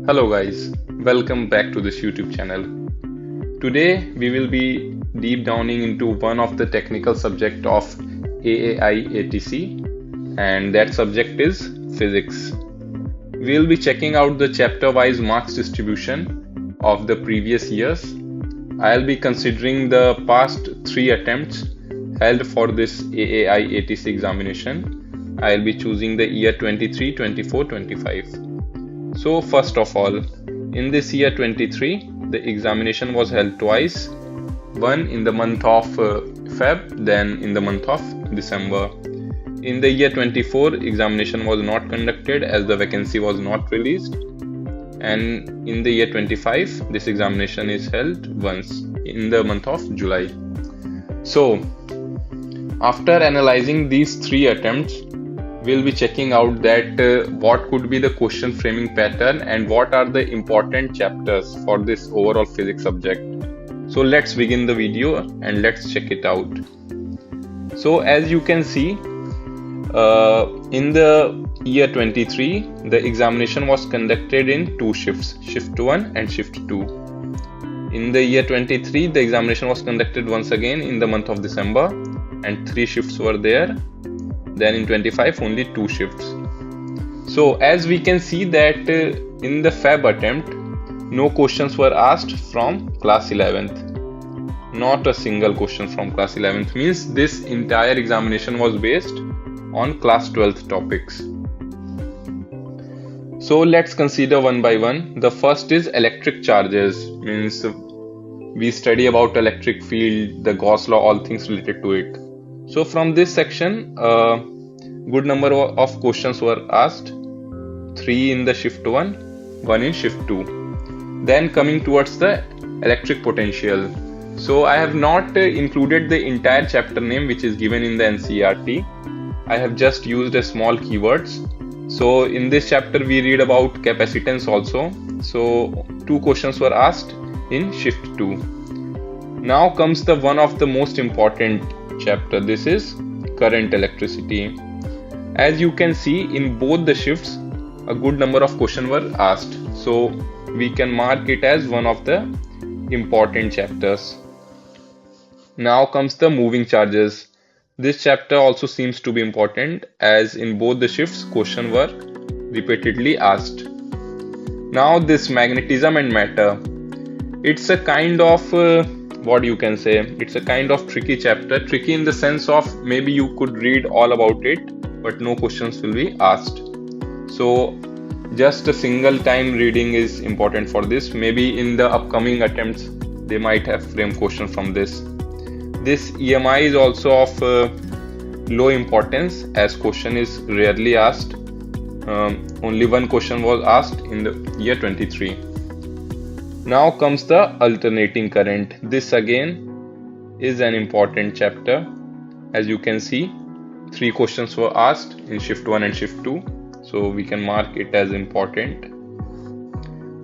Hello guys, welcome back to this YouTube channel. Today we will be deep downing into one of the technical subject of AAI ATC, and that subject is physics. We will be checking out the chapter wise marks distribution of the previous years. I'll be considering the past 3 attempts held for this AAI ATC examination. I'll be choosing the year 23, 24, 25. So first of all, in this year 23, the examination was held twice, one in the month of Feb, then in the month of December. In the year 24, examination was not conducted as the vacancy was not released, and in the year 25, this examination is held once in the month of July. So after analyzing these 3 attempts, we'll be checking out that what could be the question framing pattern and what are the important chapters for this overall physics subject. So let's begin the video and let's check it out. So as you can see, in the year 23, the examination was conducted in 2 shifts, shift 1 and shift 2. In the year 23, the examination was conducted once again in the month of December, and 3 shifts were there. Then in 25, only 2 shifts. So as we can see that in the Feb attempt, no questions were asked from class 11th. Not a single question from class 11th, means this entire examination was based on class 12th topics. So let's consider one by one. The first is electric charges, means we study about electric field, the Gauss law, all things related to it. So from this section, a good number of questions were asked, 3 in the shift 1, 1 in shift 2. Then coming towards the electric potential. So I have not included the entire chapter name which is given in the NCERT. I have just used a small keywords. So in this chapter we read about capacitance also. So 2 questions were asked in shift 2. Now comes the one of the most important chapter. This is current electricity. As you can see, in both the shifts a good number of questions were asked, so we can mark it as one of the important chapters. Now comes the moving charges. This chapter also seems to be important, as in both the shifts questions were repeatedly asked. Now this magnetism and matter, it's a kind of what you can say, it's a kind of tricky chapter. Tricky in the sense of maybe you could read all about it, but no questions will be asked. So just a single time reading is important for this. Maybe in the upcoming attempts they might have framed questions from this. This EMI is also of low importance, as question is rarely asked. Only one question was asked in the year 23. Now comes the alternating current. This again is an important chapter. As you can see, 3 questions were asked in shift 1 and shift 2. So we can mark it as important.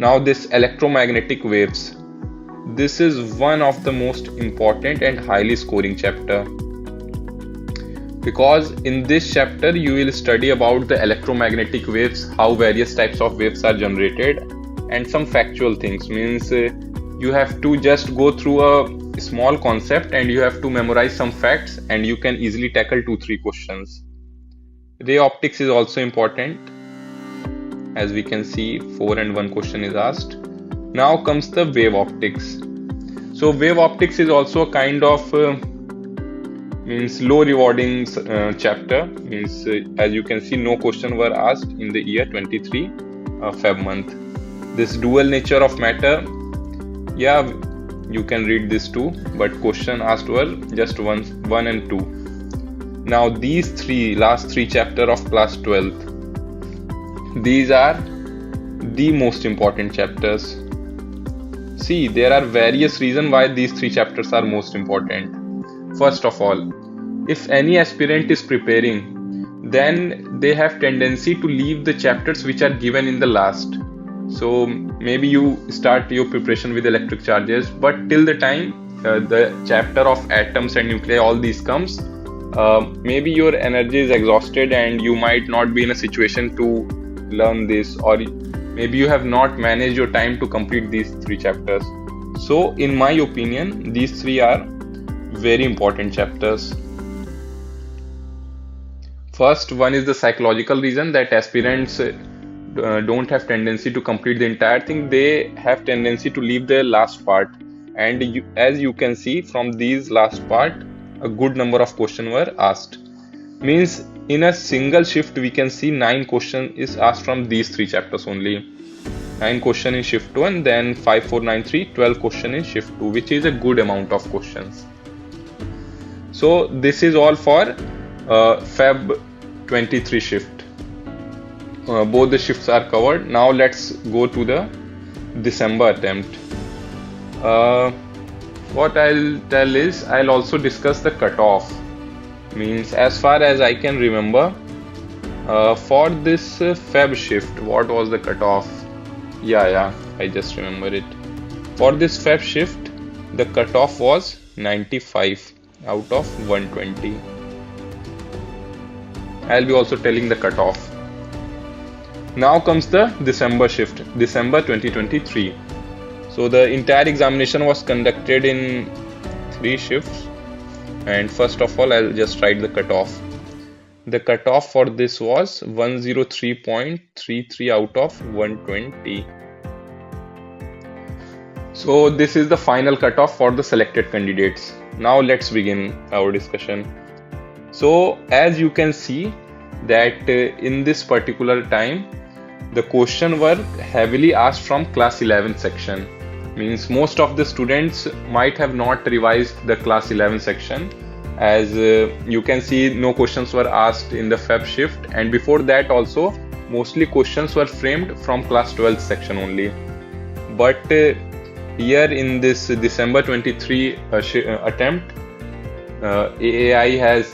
Now this electromagnetic waves. This is one of the most important and highly scoring chapter. Because in this chapter you will study about the electromagnetic waves, how various types of waves are generated, and some factual things, means you have to just go through a small concept and you have to memorize some facts and you can easily tackle 2-3 questions. Ray optics is also important. As we can see, 4 and 1 question is asked. Now comes the wave optics. So wave optics is also a kind of means low rewarding chapter, means as you can see, no question were asked in the year 23 Feb month. This dual nature of matter, yeah, you can read this too, but question asked were just 1 and 2. Now these last 3 chapter of class 12, these are the most important chapters. See, there are various reasons why these 3 chapters are most important. First of all, if any aspirant is preparing, then they have tendency to leave the chapters which are given in the last. So maybe you start your preparation with electric charges, but till the time the chapter of atoms and nuclei, all these comes, maybe your energy is exhausted and you might not be in a situation to learn this, or maybe you have not managed your time to complete these 3 chapters. So in my opinion, these 3 are very important chapters. First one is the psychological reason that aspirants don't have tendency to complete the entire thing. They have tendency to leave the last part, and as you can see from these last part, a good number of questions were asked. Means in a single shift we can see 9 questions is asked from these 3 chapters only. 9 questions in shift 1, then 5, 4, 9, 3, 12 questions in shift 2, which is a good amount of questions. So this is all for Feb 23 shift. Both the shifts are covered. Now let's go to the December attempt. What I'll tell is I'll also discuss the cutoff. Means as far as I can remember, for this Feb shift, what was the cutoff? Yeah, I just remember it. For this Feb shift, the cutoff was 95 out of 120. I'll be also telling the cutoff. Now comes the December shift, December 2023. So the entire examination was conducted in 3 shifts, and first of all I'll just write the cutoff. The cutoff for this was 103.33 out of 120. So this is the final cutoff for the selected candidates. Now let's begin our discussion. So as you can see that in this particular time, the questions were heavily asked from class 11 section. Means most of the students might have not revised the class 11 section. As you can see, no questions were asked in the Feb shift, and before that also mostly questions were framed from class 12 section only. But here in this December 23 attempt, AAI has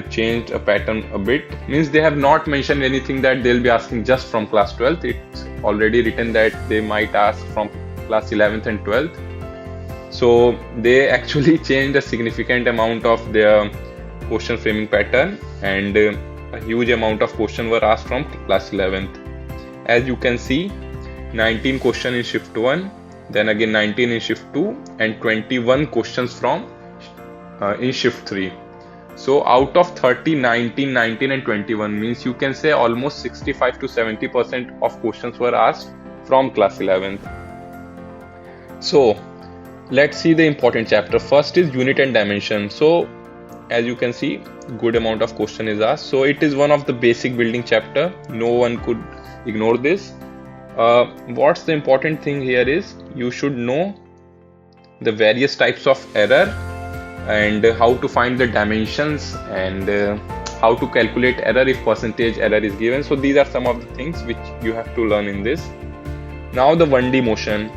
changed a pattern a bit. Means they have not mentioned anything that they'll be asking just from class 12th. It's already written that they might ask from class 11th and 12th. So they actually changed a significant amount of their question framing pattern, and a huge amount of questions were asked from class 11th. As you can see, 19 questions in shift 1, then again 19 in shift 2, and 21 questions from in shift 3. So out of 30, 19 and 21, means you can say almost 65 to 70% of questions were asked from class 11th. So let's see the important chapter. First is unit and dimension. So as you can see, good amount of question is asked. So it is one of the basic building chapter. No one could ignore this. What's the important thing here is you should know the various types of error and how to find the dimensions and how to calculate error if percentage error is given. So these are some of the things which you have to learn in this. Now the 1D motion.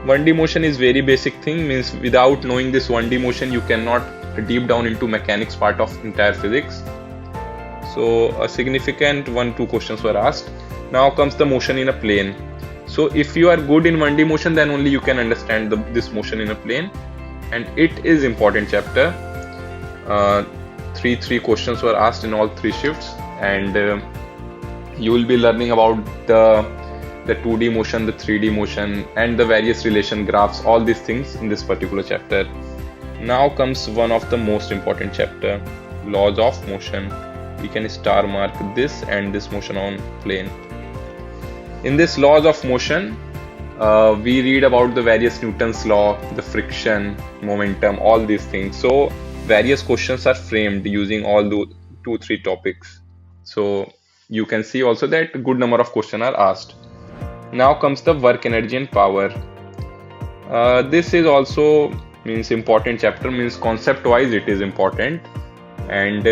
1D motion is very basic thing. Means without knowing this 1D motion you cannot deep down into mechanics part of entire physics. So a significant 1-2 questions were asked. Now comes the motion in a plane. So if you are good in 1D motion, then only you can understand this motion in a plane, and it is important chapter. 3 questions were asked in all 3 shifts, and you will be learning about the 2D motion, the 3D motion, and the various relation graphs, all these things in this particular chapter. Now comes one of the most important chapter, laws of motion. We can star mark this and this motion on plane. In this laws of motion, we read about the various Newton's law, the friction, momentum, all these things. So various questions are framed using all the 2-3 topics. So you can see also that a good number of questions are asked. Now comes the work, energy and power. This is also means important chapter. Means concept wise it is important, and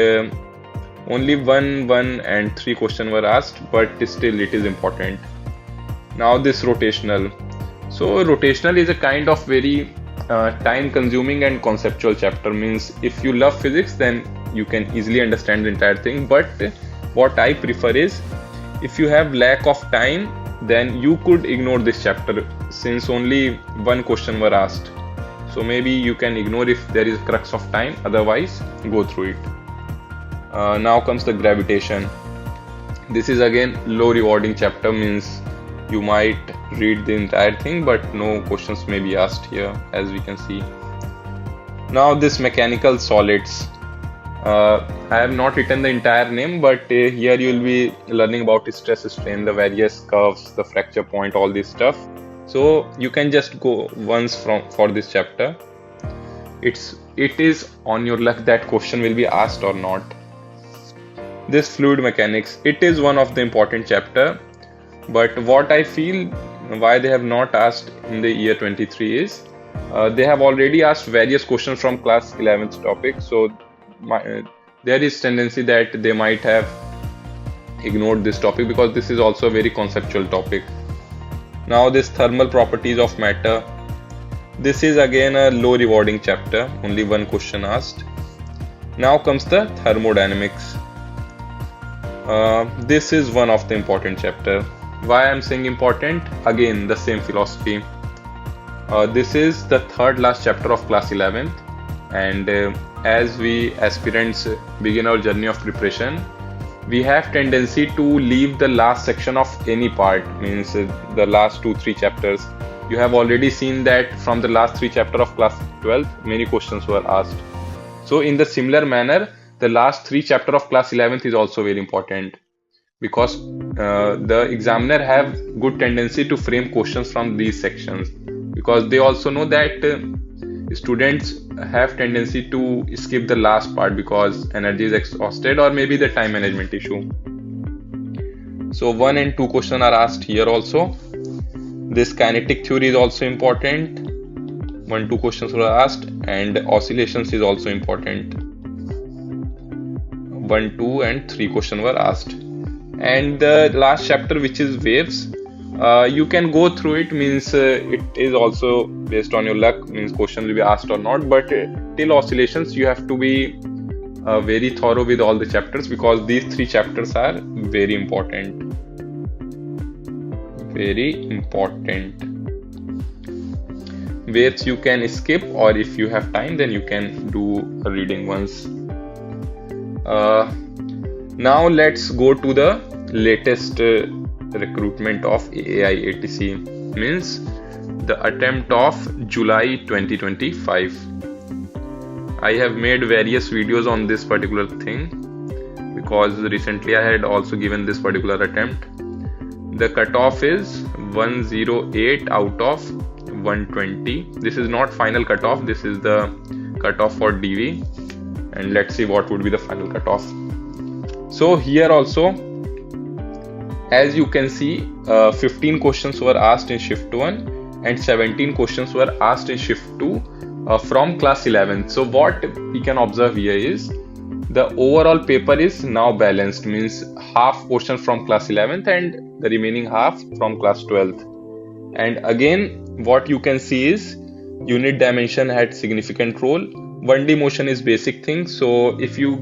only 1 and 3 questions were asked, but still it is important. Now this rotational. So rotational is a kind of very time consuming and conceptual chapter. Means if you love physics, then you can easily understand the entire thing. But what I prefer is, if you have lack of time, then you could ignore this chapter, since only 1 question were asked. So maybe you can ignore if there is crux of time, otherwise go through it. Now comes the gravitation. This is again low rewarding chapter. Means you might read the entire thing, but no questions may be asked here, as we can see. Now this mechanical solids. I have not written the entire name, but here you will be learning about stress strain, the various curves, the fracture point, all this stuff. So you can just go once for this chapter. It is on your luck that question will be asked or not. This fluid mechanics, it is one of the important chapter, but what I feel why they have not asked in the year 23 is they have already asked various questions from class 11th topic, so there is tendency that they might have ignored this topic because this is also a very conceptual topic. Now this thermal properties of matter, this is again a low rewarding chapter, only one question asked. Now comes the thermodynamics. This is one of the important chapter. Why I am saying important? Again the same philosophy. This is the third last chapter of class 11th, and as we aspirants begin our journey of preparation, we have tendency to leave the last section of any part, means the last 2-3 chapters. You have already seen that from the last 3 chapters of class 12 many questions were asked. So in the similar manner, the last 3 chapters of class 11th is also very important, because the examiner have good tendency to frame questions from these sections, because they also know that students have tendency to skip the last part because energy is exhausted or maybe the time management issue. So 1 and 2 questions are asked here also. This kinetic theory is also important. 1-2 questions were asked, and oscillations is also important. 1, 2 and 3 questions were asked. And the last chapter, which is waves, you can go through it, means it is also based on your luck, means question will be asked or not, but till oscillations you have to be very thorough with all the chapters, because these 3 chapters are very important. Waves you can skip, or if you have time then you can do a reading once. Now let's go to the latest recruitment of AAI ATC, means the attempt of July 2025. I have made various videos on this particular thing because recently I had also given this particular attempt. The cutoff is 108 out of 120. This is not final cutoff, this is the cutoff for DV, and let's see what would be the final cutoff. So here also, as you can see, 15 questions were asked in shift 1 and 17 questions were asked in shift 2 from class 11. So what we can observe here is the overall paper is now balanced, means half portion from class 11th and the remaining half from class 12th. And again, what you can see is unit dimension had significant role. 1D motion is basic thing, so if you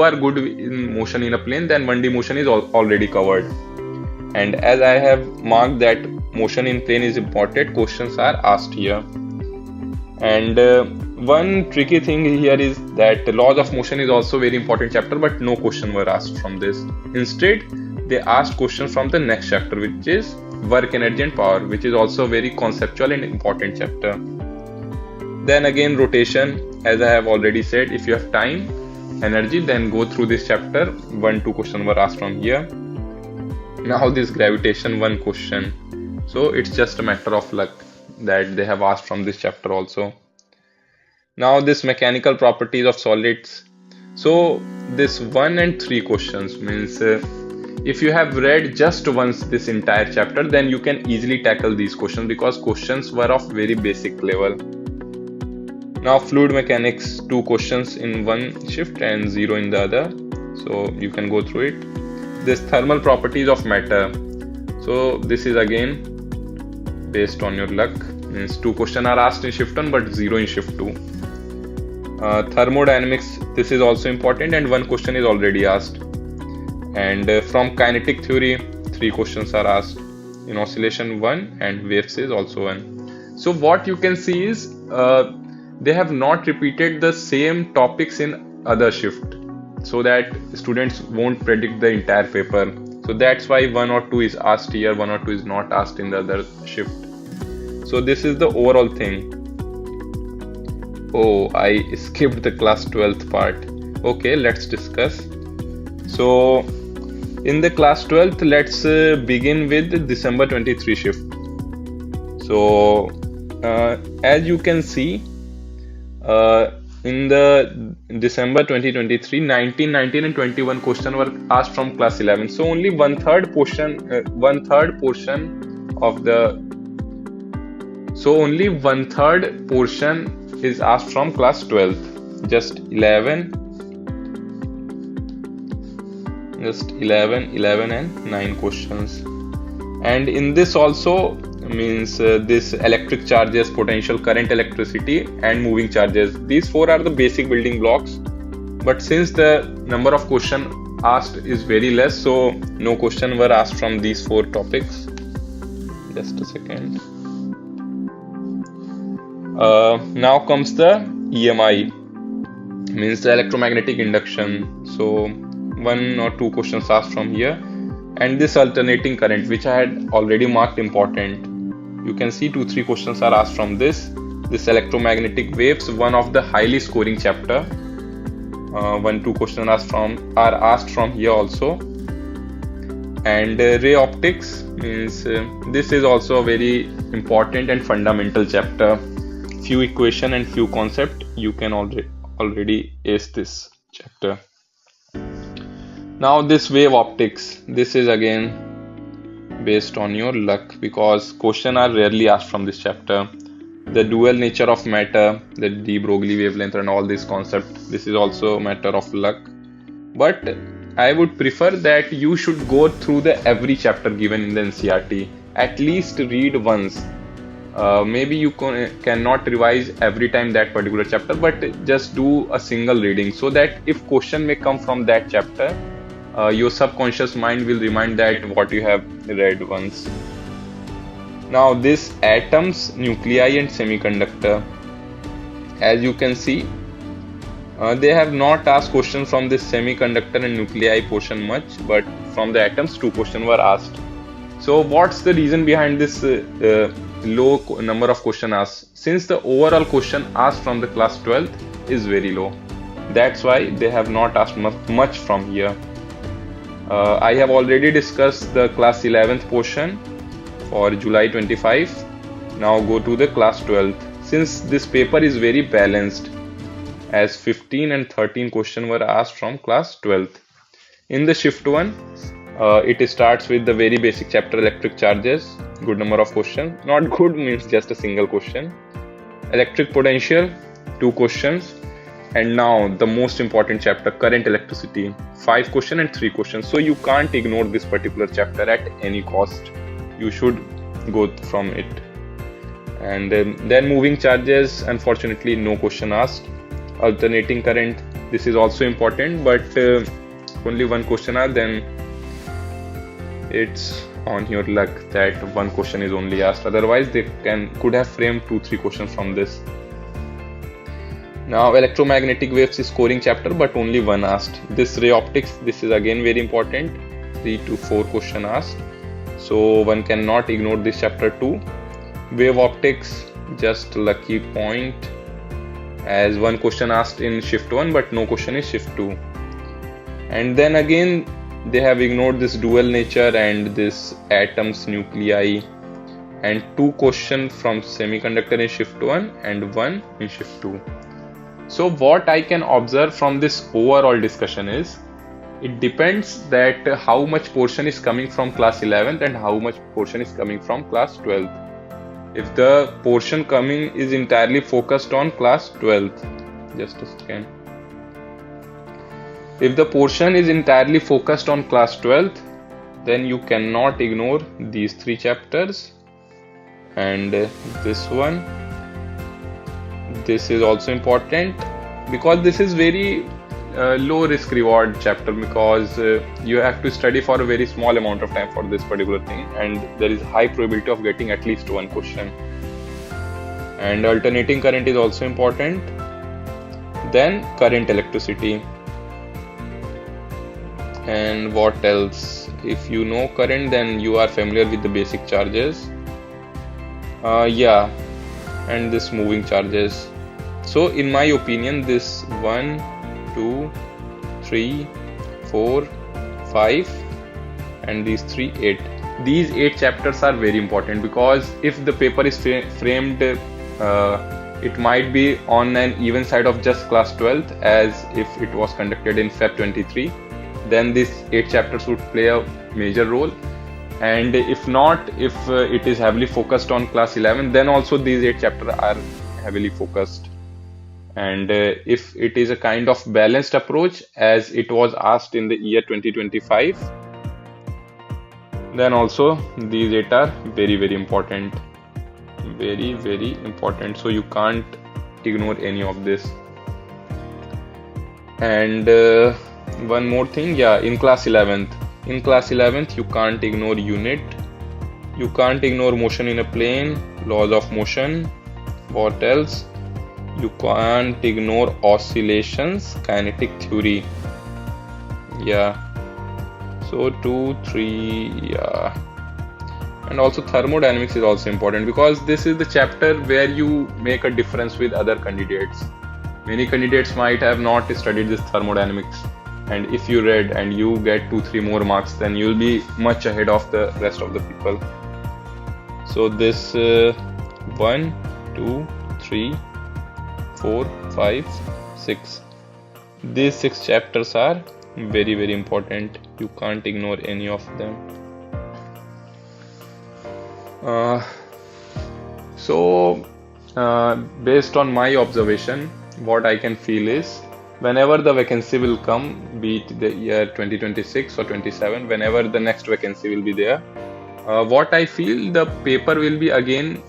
are good in motion in a plane, then 1D motion is already covered. And as I have marked that motion in plane is important, questions are asked here. And one tricky thing here is that the laws of motion is also very important chapter, but no question were asked from this. Instead, they asked questions from the next chapter, which is work, energy and power, which is also very conceptual and important chapter. Then again, rotation, as I have already said, if you have time, energy, then go through this chapter. 1-2 questions were asked from here. Now this gravitation, 1 question. So it's just a matter of luck that they have asked from this chapter also. Now this mechanical properties of solids. So this 1 and 3 questions, means if you have read just once this entire chapter, then you can easily tackle these questions, because questions were of very basic level. Now fluid mechanics, 2 questions in one shift and 0 in the other, so you can go through it. This thermal properties of matter, so this is again based on your luck, means 2 questions are asked in shift 1 but 0 in shift 2. Thermodynamics, this is also important and 1 question is already asked. And from kinetic theory, 3 questions are asked. In oscillation 1, and waves is also 1. So what you can see is they have not repeated the same topics in other shift, so that students won't predict the entire paper. So that's why 1 or 2 is asked here, 1 or 2 is not asked in the other shift. So this is the overall thing. Oh, I skipped the class 12th part. Okay, let's discuss. So in the class 12th, let's begin with the December 23 shift. So as you can see, in the December 2023, 19, 19 and 21 question were asked from class 11. So only one third portion of the only one third portion is asked from class 12th. Just 11 and 9 questions. And in this also means this electric charges, potential, current, electricity and moving charges. These 4 are the basic building blocks. But since the number of questions asked is very less, so no question were asked from these 4 topics. Just a second. Now comes the EMI, means the electromagnetic induction. So 1 or 2 questions asked from here, and this alternating current, which I had already marked important. You can see 2-3 questions are asked from this electromagnetic waves, one of the highly scoring chapter. 1-2 questions are asked from here also. And ray optics means this is also a very important and fundamental chapter. Few equation and few concept, you can already ace this chapter. Now this wave optics, this is again based on your luck, because questions are rarely asked from this chapter. The dual nature of matter, the de Broglie wavelength and all this concept, this is also a matter of luck. But I would prefer that you should go through the every chapter given in the NCERT. At least read once. Maybe you cannot revise every time that particular chapter, but just do a single reading, so that if question may come from that chapter, your subconscious mind will remind that what you have read once. Now this atoms, nuclei and semiconductor, as you can see, they have not asked questions from this semiconductor and nuclei portion much, but from the atoms 2 questions were asked. So what's the reason behind this low number of questions asked? Since the overall question asked from the class 12th is very low, that's why they have not asked much from here. I have already discussed the class 11th portion for July 25. Now go to the class 12th. Since this paper is very balanced, as 15 and 13 questions were asked from class 12th. In the shift 1, it starts with the very basic chapter, electric charges, good number of questions. Not good means just a single question. Electric potential, 2 questions. And now the most important chapter, current, electricity, 5 questions and 3 questions. So you can't ignore this particular chapter at any cost. You should go from it. And then moving charges, unfortunately no question asked. Alternating current, this is also important, but only 1 question asked. Then it's on your luck that 1 question is only asked. Otherwise they could have framed 2-3 questions from this. Now electromagnetic waves is scoring chapter, but only 1 asked. This ray optics, this is again very important, 3 to 4 questions asked. So one cannot ignore this chapter too. Wave optics, just lucky point, as 1 question asked in shift 1 but no question in shift 2. And then again they have ignored this dual nature and this atoms, nuclei, and 2 questions from semiconductor in shift 1 and 1 in shift 2. So what I can observe from this overall discussion is, it depends that how much portion is coming from class 11th and how much portion is coming from class 12th. If the portion coming is entirely focused on class 12th, just a second. If the portion is entirely focused on class 12th, then you cannot ignore these 3 chapters and this one. This is also important because this is very low risk reward chapter, because you have to study for a very small amount of time for this particular thing, and there is high probability of getting at least 1 question. And alternating current is also important. Then current, electricity, and what else? if you know current, then you are familiar with the basic charges. Yeah, and this moving charges. So in my opinion, this 1, 2, 3, 4, 5 and these 3, 8. These 8 chapters are very important, because if the paper is framed, it might be on an even side of just class 12th, as if it was conducted in Feb 23. Then these 8 chapters would play a major role. And if not, if it is heavily focused on class 11, then also these 8 chapters are heavily focused. And if it is a kind of balanced approach, as it was asked in the year 2025, then also these 8 are very, very important. Very, very important. So you can't ignore any of this. And one more thing, yeah, in class 11th, you can't ignore unit, you can't ignore motion in a plane, laws of motion. What else? You can't ignore oscillations, kinetic theory. Yeah, so 2, 3, yeah. And also thermodynamics is also important, because this is the chapter where you make a difference with other candidates. Many candidates might have not studied this thermodynamics, and if you read and you get 2-3 more marks, then you'll be much ahead of the rest of the people. So this 1, 2, 3, 4, 5, 6. These 6 chapters are very, very important. You can't ignore any of them. Based on my observation, what I can feel is, whenever the vacancy will come, be it the year 2026 or 27, whenever the next vacancy will be there, what I feel, the paper will be again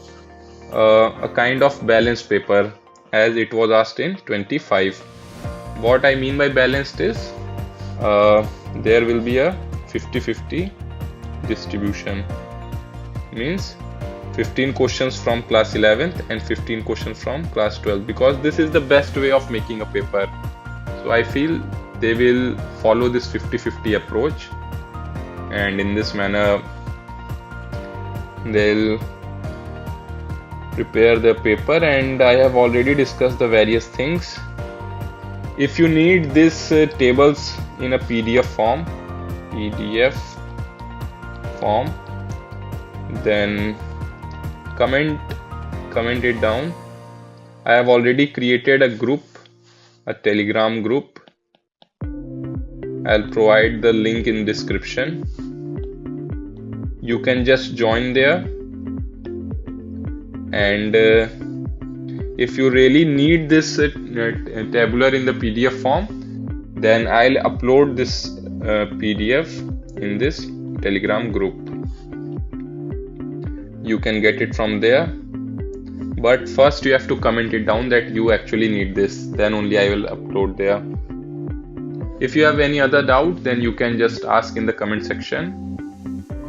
a kind of balanced paper, as it was asked in 25. What I mean by balanced is, there will be a 50-50 distribution. Means 15 questions from class 11th and 15 questions from class 12th, because this is the best way of making a paper. So I feel they will follow this 50-50 approach, and in this manner they'll prepare the paper. And I have already discussed the various things. If you need these tables in a PDF form, then comment it down. I have already created a group, a Telegram group. I'll provide the link in description. You can just join there, and if you really need this tabular in the PDF form, then I'll upload this PDF in this Telegram group. You can get it from there, but first you have to comment it down that you actually need this, then only I will upload there. If you have any other doubt, then you can just ask in the comment section.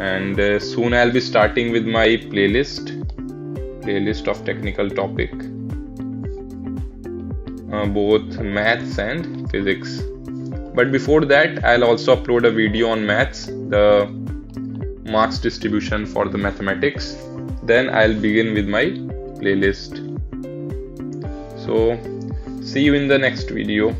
And soon I'll be starting with my playlist of technical topic, both maths and physics. But before that, I'll also upload a video on maths, the marks distribution for the mathematics. Then I'll begin with my playlist. So see you in the next video.